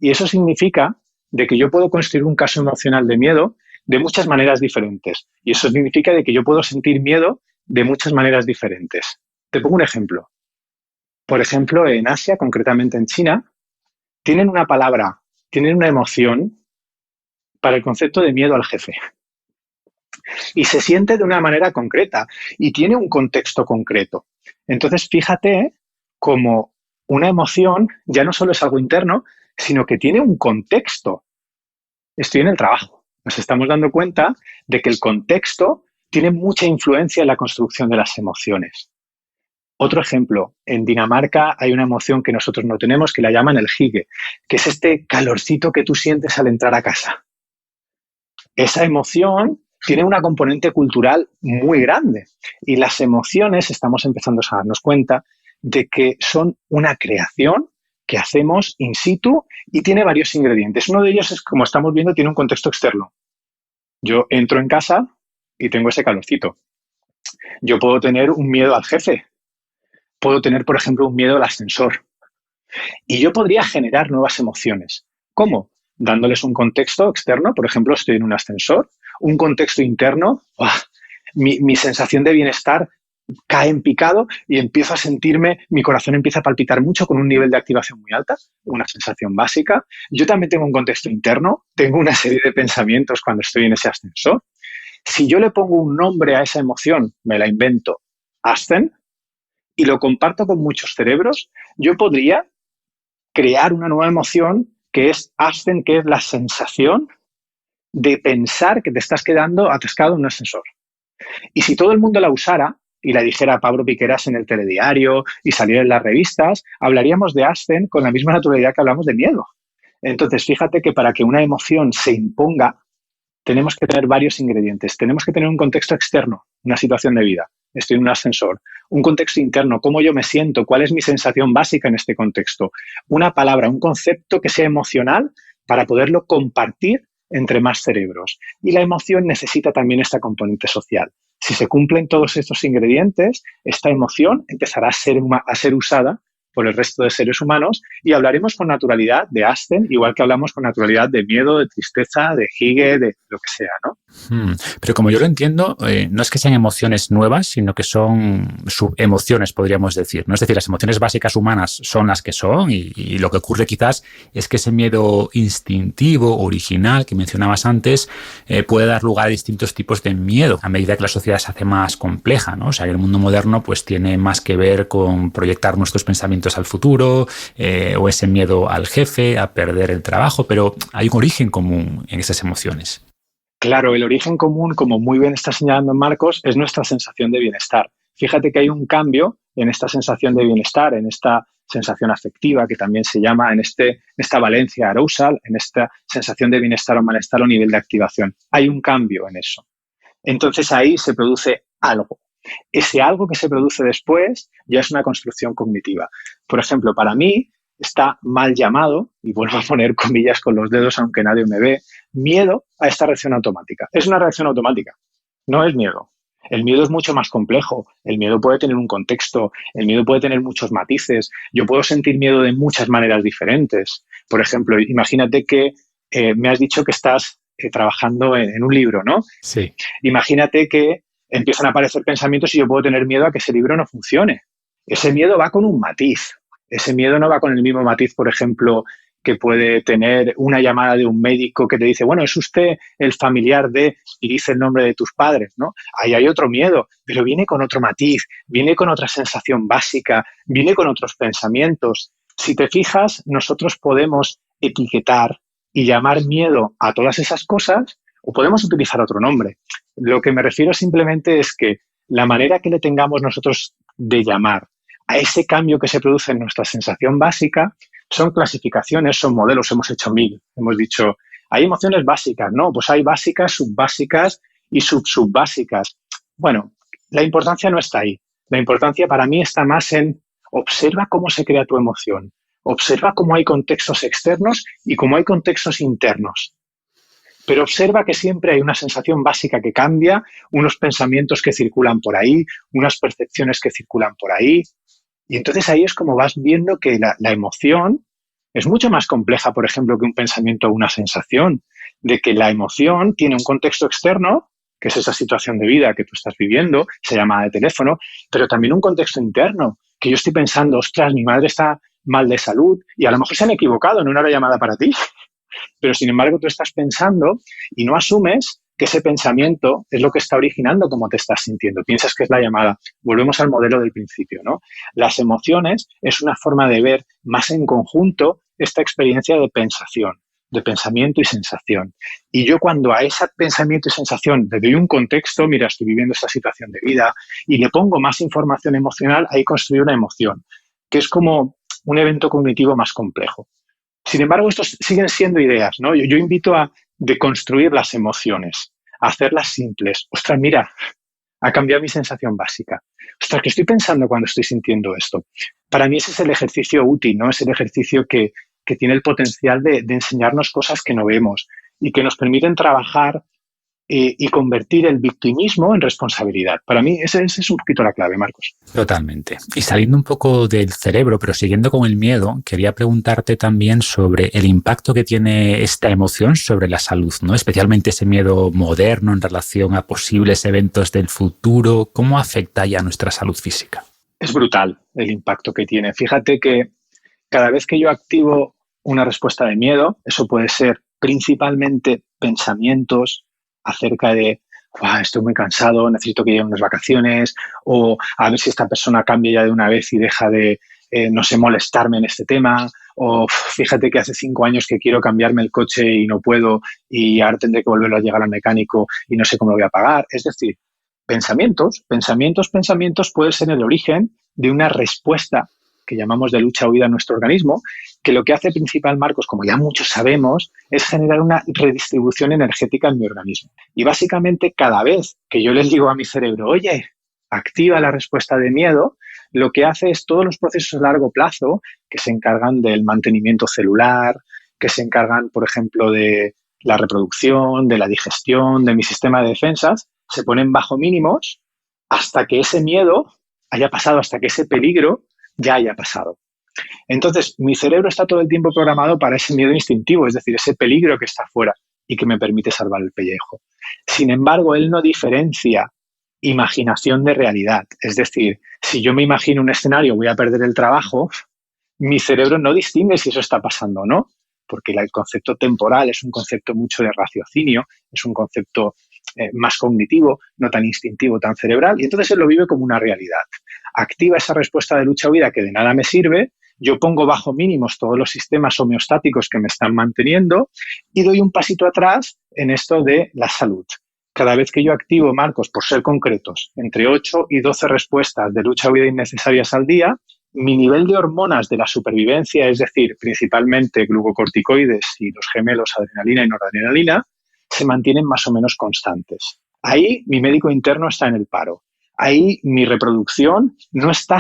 Y eso significa de que yo puedo construir un caso emocional de miedo de muchas maneras diferentes. Y eso significa de que yo puedo sentir miedo de muchas maneras diferentes. Te pongo un ejemplo. Por ejemplo, en Asia, concretamente en China, tienen una palabra, tienen una emoción para el concepto de miedo al jefe. Y se siente de una manera concreta y tiene un contexto concreto. Entonces, fíjate cómo una emoción ya no solo es algo interno, sino que tiene un contexto. Estoy en el trabajo. Nos estamos dando cuenta de que el contexto tiene mucha influencia en la construcción de las emociones. Otro ejemplo, en Dinamarca hay una emoción que nosotros no tenemos que la llaman el hygge, que es este calorcito que tú sientes al entrar a casa. Esa emoción tiene una componente cultural muy grande y las emociones estamos empezando a darnos cuenta de que son una creación que hacemos in situ y tiene varios ingredientes. Uno de ellos es, como estamos viendo, tiene un contexto externo. Yo entro en casa y tengo ese calorcito. Yo puedo tener un miedo al jefe. Puedo tener, por ejemplo, un miedo al ascensor. Y yo podría generar nuevas emociones. ¿Cómo? Dándoles un contexto externo. Por ejemplo, estoy en un ascensor. Un contexto interno. ¡Oh! Mi sensación de bienestar cae en picado y empiezo a sentirme, mi corazón empieza a palpitar mucho con un nivel de activación muy alta, una sensación básica. Yo también tengo un contexto interno, tengo una serie de pensamientos cuando estoy en ese ascensor. Si yo le pongo un nombre a esa emoción, me la invento, ascen, y lo comparto con muchos cerebros, yo podría crear una nueva emoción que es ascen, que es la sensación de pensar que te estás quedando atascado en un ascensor. Y si todo el mundo la usara, y la dijera Pablo Piqueras en el telediario y saliera en las revistas, hablaríamos de ascen con la misma naturalidad que hablamos de miedo. Entonces, fíjate que para que una emoción se imponga, tenemos que tener varios ingredientes. Tenemos que tener un contexto externo, una situación de vida. Estoy en un ascensor. Un contexto interno, cómo yo me siento, cuál es mi sensación básica en este contexto. Una palabra, un concepto que sea emocional para poderlo compartir entre más cerebros. Y la emoción necesita también esta componente social. Si se cumplen todos estos ingredientes, esta emoción empezará a ser usada por el resto de seres humanos y hablaremos con naturalidad de Asten, igual que hablamos con naturalidad de miedo, de tristeza, de Hygge, de lo que sea, ¿no? Pero como yo lo entiendo, no es que sean emociones nuevas, sino que son subemociones, podríamos decir, ¿no? Es decir, las emociones básicas humanas son las que son y lo que ocurre quizás es que ese miedo instintivo, original, que mencionabas antes, puede dar lugar a distintos tipos de miedo a medida que la sociedad se hace más compleja, ¿no? O sea, que el mundo moderno pues tiene más que ver con proyectar nuestros pensamientos al futuro o ese miedo al jefe, a perder el trabajo, pero hay un origen común en esas emociones. Claro, el origen común, como muy bien está señalando Marcos, es nuestra sensación de bienestar. Fíjate que hay un cambio en esta sensación de bienestar, en esta sensación afectiva, que también se llama en esta valencia arousal, en esta sensación de bienestar o malestar o nivel de activación. Hay un cambio en eso. Entonces ahí se produce algo. Ese algo que se produce después ya es una construcción cognitiva. Por ejemplo, para mí está mal llamado, y vuelvo a poner comillas con los dedos aunque nadie me ve, miedo a esta reacción automática. Es una reacción automática, no es miedo. El miedo es mucho más complejo. El miedo puede tener un contexto, el miedo puede tener muchos matices. Yo puedo sentir miedo de muchas maneras diferentes. Por ejemplo, imagínate que me has dicho que estás trabajando en un libro, ¿no? Sí. Imagínate que empiezan a aparecer pensamientos y yo puedo tener miedo a que ese libro no funcione. Ese miedo va con un matiz. Ese miedo no va con el mismo matiz, por ejemplo, que puede tener una llamada de un médico que te dice, bueno, es usted el familiar de, y dice el nombre de tus padres, ¿no? Ahí hay otro miedo, pero viene con otro matiz, viene con otra sensación básica, viene con otros pensamientos. Si te fijas, nosotros podemos etiquetar y llamar miedo a todas esas cosas o podemos utilizar otro nombre. Lo que me refiero simplemente es que la manera que le tengamos nosotros de llamar a ese cambio que se produce en nuestra sensación básica son clasificaciones, son modelos, hemos hecho 1000. Hemos dicho, hay emociones básicas, ¿no? Pues hay básicas, subbásicas y subbásicas. Bueno, la importancia no está ahí. La importancia para mí está más en observa cómo se crea tu emoción. Observa cómo hay contextos externos y cómo hay contextos internos. Pero observa que siempre hay una sensación básica que cambia, unos pensamientos que circulan por ahí, unas percepciones que circulan por ahí. Y entonces ahí es como vas viendo que la emoción es mucho más compleja, por ejemplo, que un pensamiento o una sensación, de que la emoción tiene un contexto externo, que es esa situación de vida que tú estás viviendo, esa llamada de teléfono, pero también un contexto interno, que yo estoy pensando, ostras, mi madre está mal de salud y a lo mejor se han equivocado, no era una llamada para ti. Pero, sin embargo, tú estás pensando y no asumes que ese pensamiento es lo que está originando cómo te estás sintiendo. Piensas que es la llamada. Volvemos al modelo del principio, ¿no? Las emociones es una forma de ver más en conjunto esta experiencia de pensación, de pensamiento y sensación. Y yo cuando a ese pensamiento y sensación le doy un contexto, mira, estoy viviendo esta situación de vida, y le pongo más información emocional, ahí construyo una emoción, que es como un evento cognitivo más complejo. Sin embargo, estos siguen siendo ideas, ¿no? Yo invito a deconstruir las emociones, a hacerlas simples. Ostras, mira, ha cambiado mi sensación básica. Ostras, ¿qué estoy pensando cuando estoy sintiendo esto? Para mí ese es el ejercicio útil, ¿no? Es el ejercicio que tiene el potencial de enseñarnos cosas que no vemos y que nos permiten trabajar y convertir el victimismo en responsabilidad. Para mí esa es un poquito la clave, Marcos. Totalmente. Y saliendo un poco del cerebro, pero siguiendo con el miedo, quería preguntarte también sobre el impacto que tiene esta emoción sobre la salud, ¿no? Especialmente ese miedo moderno en relación a posibles eventos del futuro. ¿Cómo afecta ya nuestra salud física? Es brutal el impacto que tiene. Fíjate que cada vez que yo activo una respuesta de miedo, eso puede ser principalmente pensamientos acerca de estoy muy cansado, necesito que lleguen unas vacaciones, o a ver si esta persona cambia ya de una vez y deja de, no sé, molestarme en este tema, o fíjate que hace 5 años que quiero cambiarme el coche y no puedo y ahora tendré que volverlo a llegar al mecánico y no sé cómo lo voy a pagar. Es decir, pensamientos pueden ser el origen de una respuesta que llamamos de lucha o huida en nuestro organismo, que lo que hace principal, Marcos, como ya muchos sabemos, es generar una redistribución energética en mi organismo. Y básicamente cada vez que yo les digo a mi cerebro, oye, activa la respuesta de miedo, lo que hace es todos los procesos a largo plazo que se encargan del mantenimiento celular, que se encargan, por ejemplo, de la reproducción, de la digestión, de mi sistema de defensas, se ponen bajo mínimos hasta que ese miedo haya pasado, hasta que ese peligro ya haya pasado. Entonces, mi cerebro está todo el tiempo programado para ese miedo instintivo, es decir, ese peligro que está afuera y que me permite salvar el pellejo. Sin embargo, él no diferencia imaginación de realidad. Es decir, si yo me imagino un escenario, voy a perder el trabajo, mi cerebro no distingue si eso está pasando o no, porque el concepto temporal es un concepto mucho de raciocinio, es un concepto más cognitivo, no tan instintivo, tan cerebral, y entonces él lo vive como una realidad. Activa esa respuesta de lucha o huida que de nada me sirve, yo pongo bajo mínimos todos los sistemas homeostáticos que me están manteniendo y doy un pasito atrás en esto de la salud. Cada vez que yo activo, Marcos, por ser concretos, entre 8 y 12 respuestas de lucha o huida innecesarias al día, mi nivel de hormonas de la supervivencia, es decir, principalmente glucocorticoides y los gemelos adrenalina y noradrenalina, se mantienen más o menos constantes. Ahí mi médico interno está en el paro. Ahí mi reproducción no está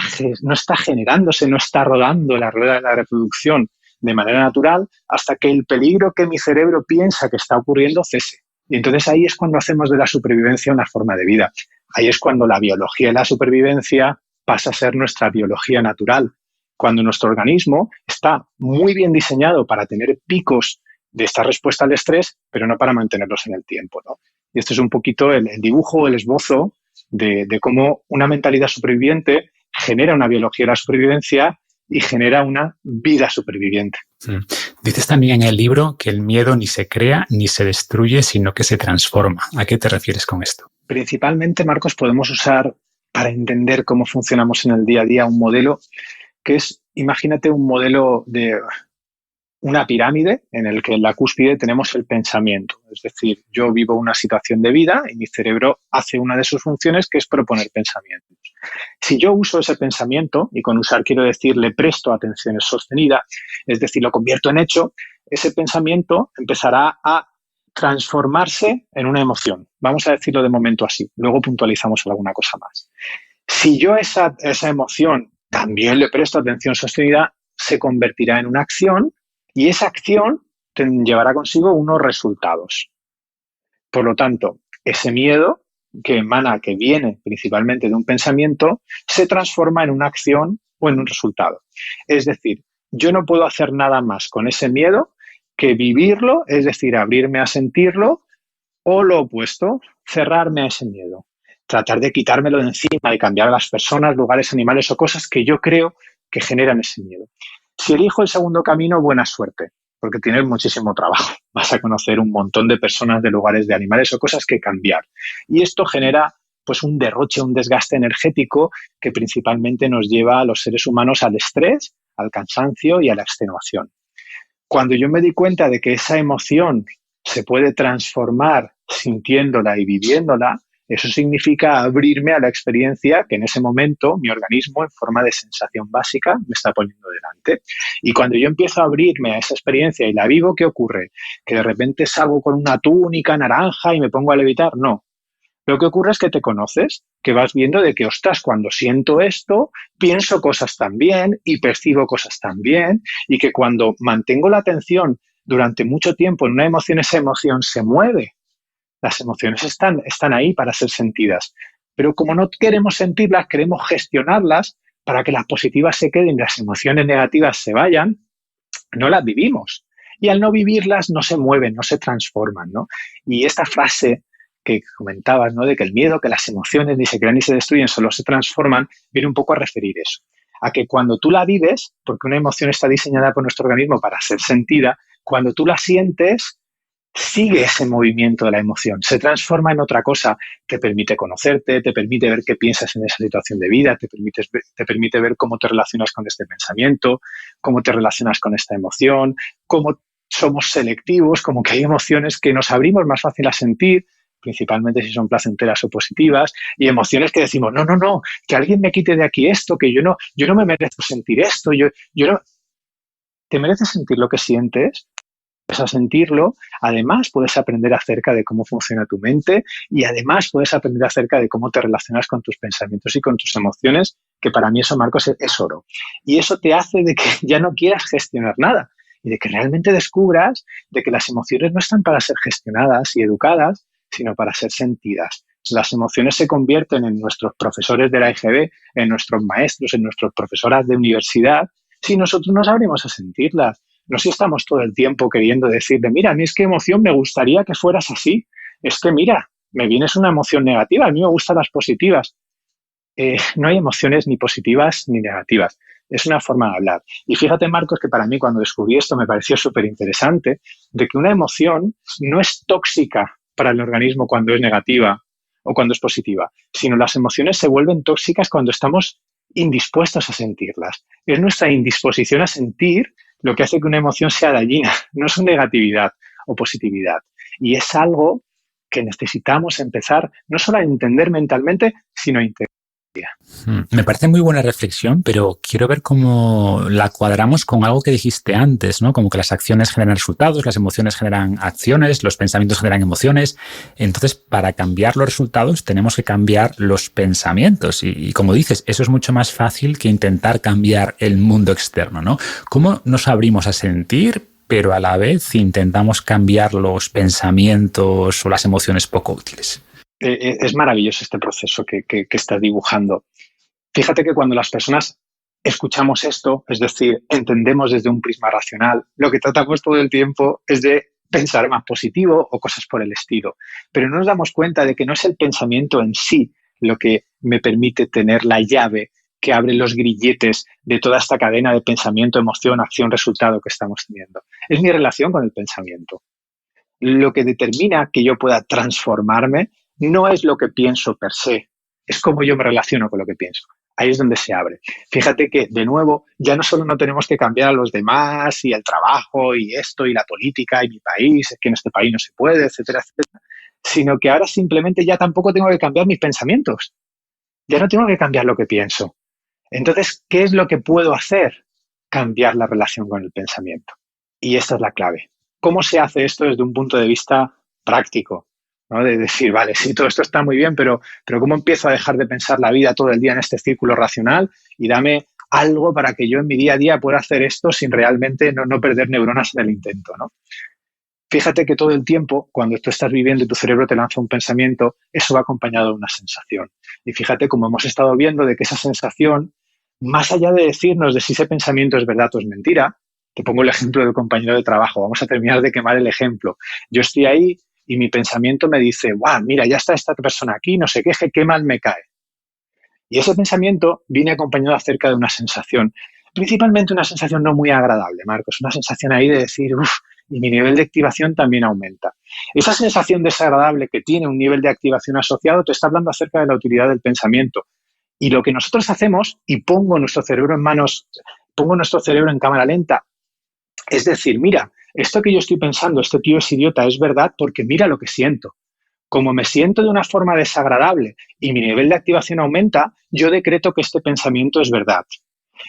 generándose, no está rodando la rueda de la reproducción de manera natural hasta que el peligro que mi cerebro piensa que está ocurriendo cese. Y entonces ahí es cuando hacemos de la supervivencia una forma de vida. Ahí es cuando la biología de la supervivencia pasa a ser nuestra biología natural. Cuando nuestro organismo está muy bien diseñado para tener picos de esta respuesta al estrés, pero no para mantenerlos en el tiempo, ¿no? Y esto es un poquito el dibujo, el esbozo de cómo una mentalidad superviviente genera una biología de la supervivencia y genera una vida superviviente. Dices también en el libro que el miedo ni se crea ni se destruye, sino que se transforma. ¿A qué te refieres con esto? Principalmente, Marcos, podemos usar para entender cómo funcionamos en el día a día un modelo que es, imagínate un modelo de una pirámide en el que en la cúspide tenemos el pensamiento. Es decir, yo vivo una situación de vida y mi cerebro hace una de sus funciones, que es proponer pensamientos. Si yo uso ese pensamiento, y con usar quiero decir le presto atención sostenida, es decir, lo convierto en hecho, ese pensamiento empezará a transformarse en una emoción. Vamos a decirlo de momento así, luego puntualizamos alguna cosa más. Si yo esa emoción también le presto atención sostenida, se convertirá en una acción y esa acción llevará consigo unos resultados. Por lo tanto, ese miedo que emana, que viene principalmente de un pensamiento, se transforma en una acción o en un resultado. Es decir, yo no puedo hacer nada más con ese miedo que vivirlo, es decir, abrirme a sentirlo, o lo opuesto, cerrarme a ese miedo. Tratar de quitármelo de encima, de cambiar a las personas, lugares, animales o cosas que yo creo que generan ese miedo. Si elijo el segundo camino, buena suerte, porque tienes muchísimo trabajo. Vas a conocer un montón de personas, de lugares, de animales o cosas que cambiar. Y esto genera pues un derroche, un desgaste energético que principalmente nos lleva a los seres humanos al estrés, al cansancio y a la extenuación. Cuando yo me di cuenta de que esa emoción se puede transformar sintiéndola y viviéndola, eso significa abrirme a la experiencia que en ese momento mi organismo, en forma de sensación básica, me está poniendo delante. Y cuando yo empiezo a abrirme a esa experiencia y la vivo, ¿qué ocurre? ¿Que de repente salgo con una túnica naranja y me pongo a levitar? No. Lo que ocurre es que te conoces, que vas viendo de que, ostras, cuando siento esto, pienso cosas también y percibo cosas también, y que cuando mantengo la atención durante mucho tiempo en una emoción, esa emoción se mueve. Las emociones están ahí para ser sentidas, pero como no queremos sentirlas, queremos gestionarlas para que las positivas se queden y las emociones negativas se vayan, no las vivimos. Y al no vivirlas no se mueven, no se transforman, ¿no? Y esta frase que comentabas, ¿no?, de que el miedo, que las emociones ni se crean ni se destruyen, solo se transforman, viene un poco a referir eso. A que cuando tú la vives, porque una emoción está diseñada por nuestro organismo para ser sentida, cuando tú la sientes, sigue ese movimiento de la emoción, se transforma en otra cosa, te permite conocerte, te permite ver qué piensas en esa situación de vida, te permite ver cómo te relacionas con este pensamiento, cómo te relacionas con esta emoción, cómo somos selectivos, como que hay emociones que nos abrimos más fácil a sentir, principalmente si son placenteras o positivas, y emociones que decimos, no, que alguien me quite de aquí esto, que yo no me merezco sentir esto, yo no... Te mereces sentir lo que sientes, a sentirlo, además puedes aprender acerca de cómo funciona tu mente y además puedes aprender acerca de cómo te relacionas con tus pensamientos y con tus emociones, que para mí eso, Marcos, es oro. Y eso te hace de que ya no quieras gestionar nada y de que realmente descubras de que las emociones no están para ser gestionadas y educadas, sino para ser sentidas. Las emociones se convierten en nuestros profesores de la EGB, en nuestros maestros, en nuestras profesoras de universidad, si nosotros nos abrimos a sentirlas. No si estamos todo el tiempo queriendo decirle, mira, a mí es que emoción me gustaría que fueras así. Es que, mira, me vienes una emoción negativa, a mí me gustan las positivas. No hay emociones ni positivas ni negativas. Es una forma de hablar. Y fíjate, Marcos, que para mí cuando descubrí esto me pareció súper interesante, de que una emoción no es tóxica para el organismo cuando es negativa o cuando es positiva, sino las emociones se vuelven tóxicas cuando estamos indispuestos a sentirlas. Es nuestra indisposición a sentir lo que hace que una emoción sea dañina, no es negatividad o positividad. Y es algo que necesitamos empezar no solo a entender mentalmente, sino a integrar. Me parece muy buena reflexión, pero quiero ver cómo la cuadramos con algo que dijiste antes, ¿no? Como que las acciones generan resultados, las emociones generan acciones, los pensamientos generan emociones. Entonces, para cambiar los resultados tenemos que cambiar los pensamientos. Y como dices, eso es mucho más fácil que intentar cambiar el mundo externo, ¿no? ¿Cómo nos abrimos a sentir, pero a la vez intentamos cambiar los pensamientos o las emociones poco útiles? Es maravilloso este proceso que estás dibujando. Fíjate que cuando las personas escuchamos esto, es decir, entendemos desde un prisma racional, lo que tratamos todo el tiempo es de pensar más positivo o cosas por el estilo. Pero no nos damos cuenta de que no es el pensamiento en sí lo que me permite tener la llave que abre los grilletes de toda esta cadena de pensamiento, emoción, acción, resultado que estamos teniendo. Es mi relación con el pensamiento. Lo que determina que yo pueda transformarme no es lo que pienso per se, es cómo yo me relaciono con lo que pienso. Ahí es donde se abre. Fíjate que, de nuevo, ya no solo no tenemos que cambiar a los demás y el trabajo y esto y la política y mi país, es que en este país no se puede, etcétera, etcétera, sino que ahora simplemente ya tampoco tengo que cambiar mis pensamientos. Ya no tengo que cambiar lo que pienso. Entonces, ¿qué es lo que puedo hacer? Cambiar la relación con el pensamiento. Y esta es la clave. ¿Cómo se hace esto desde un punto de vista práctico? ¿No? De decir, vale, sí, todo esto está muy bien, pero ¿cómo empiezo a dejar de pensar la vida todo el día en este círculo racional? Y dame algo para que yo en mi día a día pueda hacer esto sin realmente no perder neuronas en el intento, ¿no? Fíjate que todo el tiempo, cuando tú estás viviendo y tu cerebro te lanza un pensamiento, eso va acompañado de una sensación. Y fíjate cómo hemos estado viendo de que esa sensación, más allá de decirnos de si ese pensamiento es verdad o es mentira, te pongo el ejemplo del compañero de trabajo, vamos a terminar de quemar el ejemplo. Yo estoy ahí y mi pensamiento me dice, guau, mira, ya está esta persona aquí, no sé qué mal me cae. Y ese pensamiento viene acompañado acerca de una sensación, principalmente una sensación no muy agradable, Marcos, una sensación ahí de decir, uff, y mi nivel de activación también aumenta. Esa sensación desagradable que tiene un nivel de activación asociado te está hablando acerca de la utilidad del pensamiento. Y lo que nosotros hacemos, y pongo nuestro cerebro en cámara lenta, es decir, mira, esto que yo estoy pensando, este tío es idiota, es verdad porque mira lo que siento. Como me siento de una forma desagradable y mi nivel de activación aumenta, yo decreto que este pensamiento es verdad.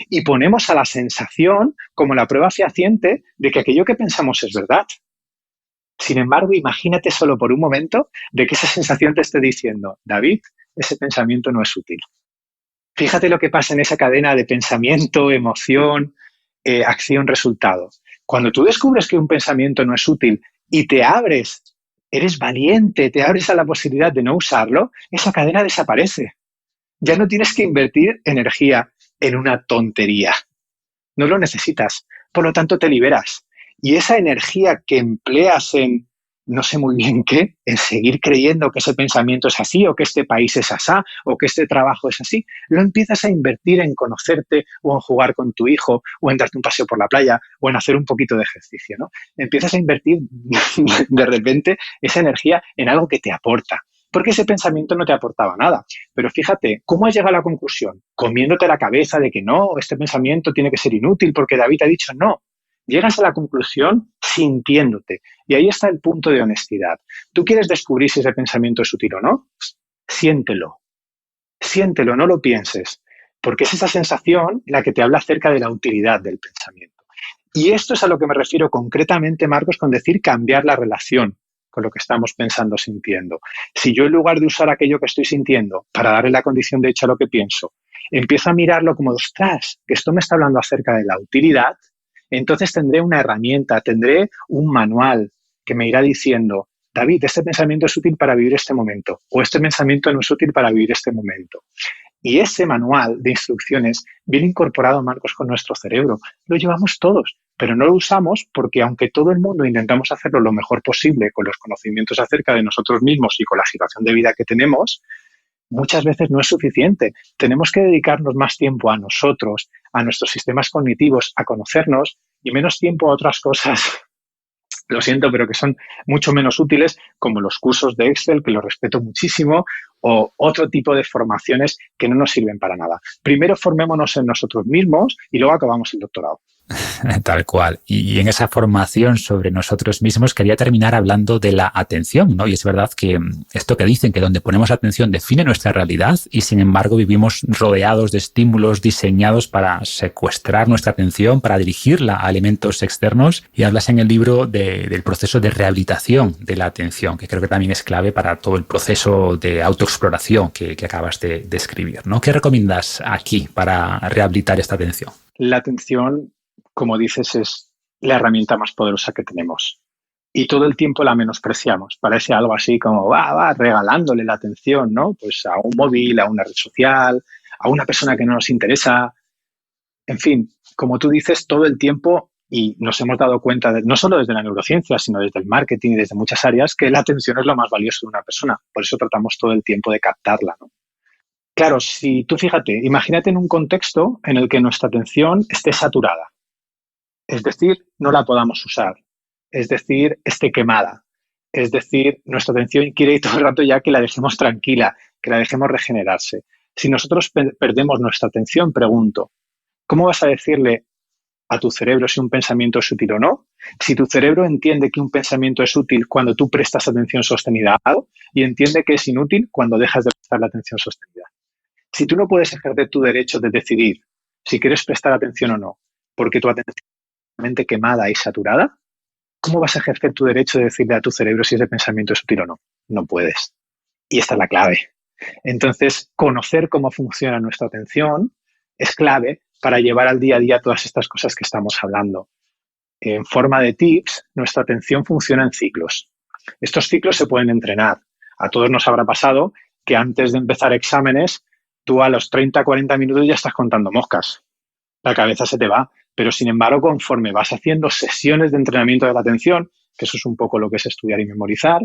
Y ponemos a la sensación como la prueba fehaciente de que aquello que pensamos es verdad. Sin embargo, imagínate solo por un momento de que esa sensación te esté diciendo, David, ese pensamiento no es útil. Fíjate lo que pasa en esa cadena de pensamiento, emoción, acción, resultado. Cuando tú descubres que un pensamiento no es útil y te abres, eres valiente, te abres a la posibilidad de no usarlo, esa cadena desaparece. Ya no tienes que invertir energía en una tontería. No lo necesitas. Por lo tanto, te liberas. Y esa energía que empleas en no sé muy bien qué, en seguir creyendo que ese pensamiento es así, o que este país es asá, o que este trabajo es así, lo empiezas a invertir en conocerte, o en jugar con tu hijo, o en darte un paseo por la playa, o en hacer un poquito de ejercicio, ¿no? Empiezas a invertir de repente esa energía en algo que te aporta. Porque ese pensamiento no te aportaba nada. Pero fíjate, ¿cómo has llegado a la conclusión? Comiéndote la cabeza de que no, este pensamiento tiene que ser inútil porque David ha dicho no. Llegas a la conclusión sintiéndote. Y ahí está el punto de honestidad. ¿Tú quieres descubrir si ese pensamiento es útil o no? Siéntelo. Siéntelo, no lo pienses. Porque es esa sensación la que te habla acerca de la utilidad del pensamiento. Y esto es a lo que me refiero concretamente, Marcos, con decir cambiar la relación con lo que estamos pensando, sintiendo. Si yo, en lugar de usar aquello que estoy sintiendo para darle la condición de hecho a lo que pienso, empiezo a mirarlo como, ostras, que esto me está hablando acerca de la utilidad, entonces tendré una herramienta, tendré un manual que me irá diciendo, David, este pensamiento es útil para vivir este momento, o este pensamiento no es útil para vivir este momento. Y ese manual de instrucciones viene incorporado, Marcos, con nuestro cerebro. Lo llevamos todos, pero no lo usamos porque aunque todo el mundo intentamos hacerlo lo mejor posible con los conocimientos acerca de nosotros mismos y con la situación de vida que tenemos, muchas veces no es suficiente. Tenemos que dedicarnos más tiempo a nosotros, a nuestros sistemas cognitivos, a conocernos y menos tiempo a otras cosas, lo siento, pero que son mucho menos útiles, como los cursos de Excel, que los respeto muchísimo, o otro tipo de formaciones que no nos sirven para nada. Primero formémonos en nosotros mismos y luego acabamos el doctorado. Tal cual. Y en esa formación sobre nosotros mismos quería terminar hablando de la atención, ¿no? Y es verdad que esto que dicen, que donde ponemos atención define nuestra realidad y sin embargo vivimos rodeados de estímulos diseñados para secuestrar nuestra atención, para dirigirla a elementos externos. Y hablas en el libro del proceso de rehabilitación de la atención, que creo que también es clave para todo el proceso de autoexploración que acabas de describir, ¿no? ¿Qué recomiendas aquí para rehabilitar esta atención? La atención, como dices, es la herramienta más poderosa que tenemos. Y todo el tiempo la menospreciamos. Parece algo así como, va, regalándole la atención, ¿no? Pues a un móvil, a una red social, a una persona que no nos interesa. En fin, como tú dices, todo el tiempo, y nos hemos dado cuenta, no solo desde la neurociencia, sino desde el marketing y desde muchas áreas, que la atención es lo más valioso de una persona. Por eso tratamos todo el tiempo de captarla, ¿no? Claro, si tú fíjate, imagínate en un contexto en el que nuestra atención esté saturada. Es decir, no la podamos usar. Es decir, esté quemada. Es decir, nuestra atención quiere ir todo el rato ya que la dejemos tranquila, que la dejemos regenerarse. Si nosotros perdemos nuestra atención, pregunto, ¿cómo vas a decirle a tu cerebro si un pensamiento es útil o no? Si tu cerebro entiende que un pensamiento es útil cuando tú prestas atención sostenida a algo y entiende que es inútil cuando dejas de prestar la atención sostenida. Si tú no puedes ejercer tu derecho de decidir si quieres prestar atención o no, porque tu atención mente quemada y saturada, ¿cómo vas a ejercer tu derecho de decirle a tu cerebro si ese pensamiento es útil o no? No puedes. Y esta es la clave. Entonces, conocer cómo funciona nuestra atención es clave para llevar al día a día todas estas cosas que estamos hablando. En forma de tips, nuestra atención funciona en ciclos. Estos ciclos se pueden entrenar. A todos nos habrá pasado que antes de empezar exámenes, tú a los 30, 40 minutos ya estás contando moscas. La cabeza se te va. Pero, sin embargo, conforme vas haciendo sesiones de entrenamiento de la atención, que eso es un poco lo que es estudiar y memorizar,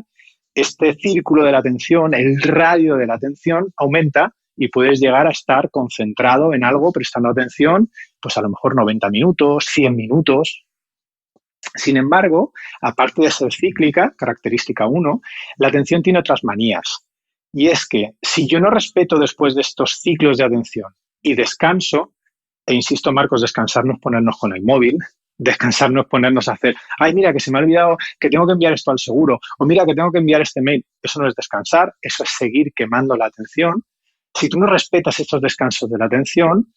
este círculo de la atención, el radio de la atención, aumenta y puedes llegar a estar concentrado en algo, prestando atención, pues a lo mejor 90 minutos, 100 minutos. Sin embargo, aparte de ser cíclica, característica 1, la atención tiene otras manías. Y es que si yo no respeto después de estos ciclos de atención y descanso, e insisto, Marcos, descansar no es ponernos con el móvil, descansar no es ponernos a hacer, ay, mira, que se me ha olvidado que tengo que enviar esto al seguro, o mira, que tengo que enviar este mail. Eso no es descansar, eso es seguir quemando la atención. Si tú no respetas estos descansos de la atención,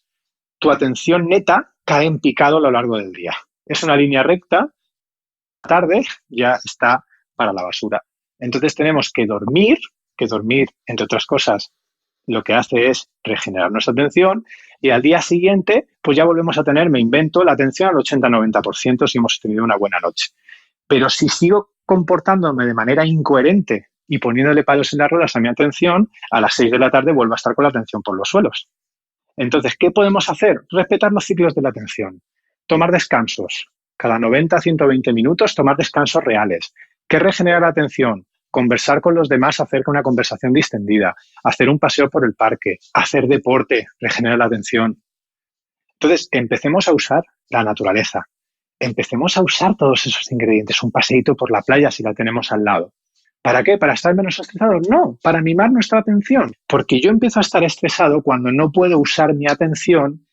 tu atención neta cae en picado a lo largo del día. Es una línea recta, tarde ya está para la basura. Entonces tenemos que dormir, entre otras cosas, lo que hace es regenerar nuestra atención y al día siguiente pues ya volvemos a tener, me invento, la atención al 80-90% si hemos tenido una buena noche. Pero si sigo comportándome de manera incoherente y poniéndole palos en las ruedas a mi atención, a las 6 de la tarde vuelvo a estar con la atención por los suelos. Entonces, ¿qué podemos hacer? Respetar los ciclos de la atención. Tomar descansos. Cada 90-120 minutos, tomar descansos reales. ¿Qué regenera la atención? Conversar con los demás acerca de una conversación distendida, hacer un paseo por el parque, hacer deporte, regenera la atención. Entonces, empecemos a usar la naturaleza, empecemos a usar todos esos ingredientes, un paseíto por la playa si la tenemos al lado. ¿Para qué? ¿Para estar menos estresados? No, para mimar nuestra atención, porque yo empiezo a estar estresado cuando no puedo usar mi atención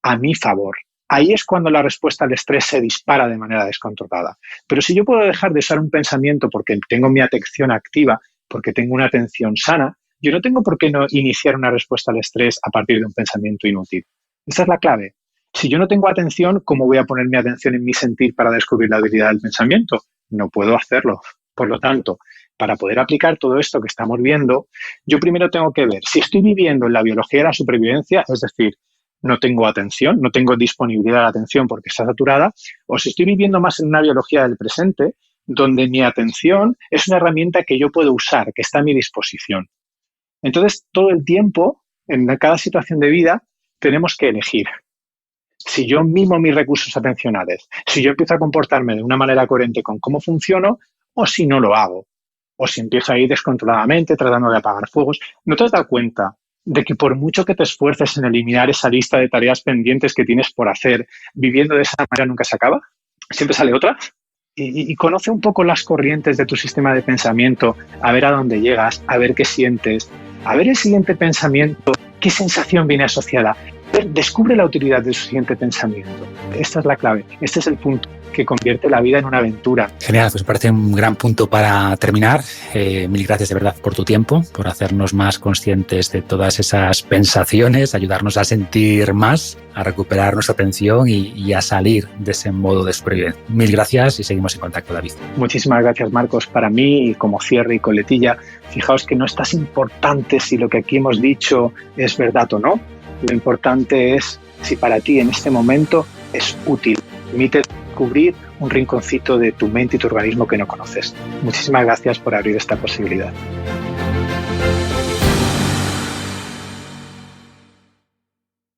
a mi favor. Ahí es cuando la respuesta al estrés se dispara de manera descontrolada. Pero si yo puedo dejar de usar un pensamiento porque tengo mi atención activa, porque tengo una atención sana, yo no tengo por qué no iniciar una respuesta al estrés a partir de un pensamiento inútil. Esa es la clave. Si yo no tengo atención, ¿cómo voy a poner mi atención en mi sentir para descubrir la habilidad del pensamiento? No puedo hacerlo. Por lo tanto, para poder aplicar todo esto que estamos viendo, yo primero tengo que ver si estoy viviendo en la biología de la supervivencia, es decir, no tengo atención, no tengo disponibilidad de la atención porque está saturada, o si estoy viviendo más en una biología del presente, donde mi atención es una herramienta que yo puedo usar, que está a mi disposición. Entonces, todo el tiempo en cada situación de vida tenemos que elegir. Si yo mimo mis recursos atencionales, si yo empiezo a comportarme de una manera coherente con cómo funciono, o si no lo hago, o si empiezo a ir descontroladamente tratando de apagar fuegos, ¿no te has dado cuenta de que por mucho que te esfuerces en eliminar esa lista de tareas pendientes que tienes por hacer, viviendo de esa manera nunca se acaba? Siempre sale otra. Y conoce un poco las corrientes de tu sistema de pensamiento, a ver a dónde llegas, a ver qué sientes, a ver el siguiente pensamiento, qué sensación viene asociada. Descubre la utilidad de su siguiente pensamiento. Esta es la clave, este es el punto que convierte la vida en una aventura. Genial, pues me parece un gran punto para terminar. Mil gracias de verdad por tu tiempo, por hacernos más conscientes de todas esas pensaciones, ayudarnos a sentir más, a recuperar nuestra atención y a salir de ese modo de supervivencia. Mil gracias y seguimos en contacto, David. Muchísimas gracias, Marcos. Para mí, y como cierre y coletilla, fijaos que no es tan importante si lo que aquí hemos dicho es verdad o no. Lo importante es si para ti en este momento es útil. Permite descubrir un rinconcito de tu mente y tu organismo que no conoces. Muchísimas gracias por abrir esta posibilidad.